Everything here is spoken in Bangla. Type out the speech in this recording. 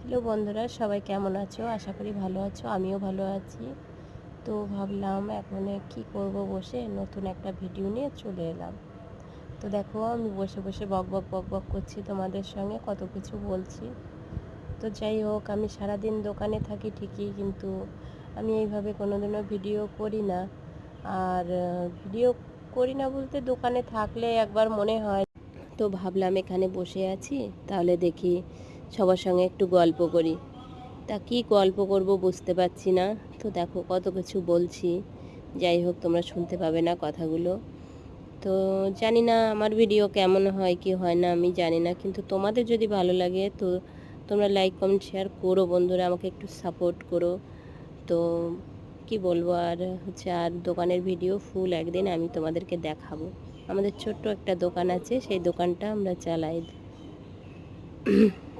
হ্যালো বন্ধুরা, সবাই কেমন আছো? আশা করি ভালো আছো। আমিও ভালো আছি। তো ভাবলাম এখন কি করব, বসে নতুন একটা ভিডিও নিয়ে চলে এলাম। তো দেখো, আমি বসে বসে বক বক বক বক করছি, তোমাদের সঙ্গে কত কিছু বলছি। তো যাই হোক, আমি সারাদিন দোকানে থাকি ঠিকই, কিন্তু আমি এইভাবে কোনোদিনও ভিডিও করি না। আর ভিডিও করি না বলতে, দোকানে থাকলে একবার মনে হয়। তো ভাবলাম এখানে বসে আছি, তাহলে দেখি সবার সঙ্গে একটু গল্প করি। তা কী গল্প করব বুঝতে পারছি না। তো দেখো কত কিছু বলছি, যাই হোক তোমরা শুনতে পাবে না কথাগুলো। তো জানি না আমার ভিডিও কেমন হয় কি হয় না, আমি জানি না, কিন্তু তোমাদের যদি ভালো লাগে তো তোমরা লাইক কমেন্ট শেয়ার করো বন্ধুরা, আমাকে একটু সাপোর্ট করো। তো কি বলবো, আর হচ্ছে, আর দোকানের ভিডিও ফুল একদিন আমি তোমাদেরকে দেখাবো। আমাদের ছোট্ট একটা দোকান আছে, সেই দোকানটা আমরা চালাই।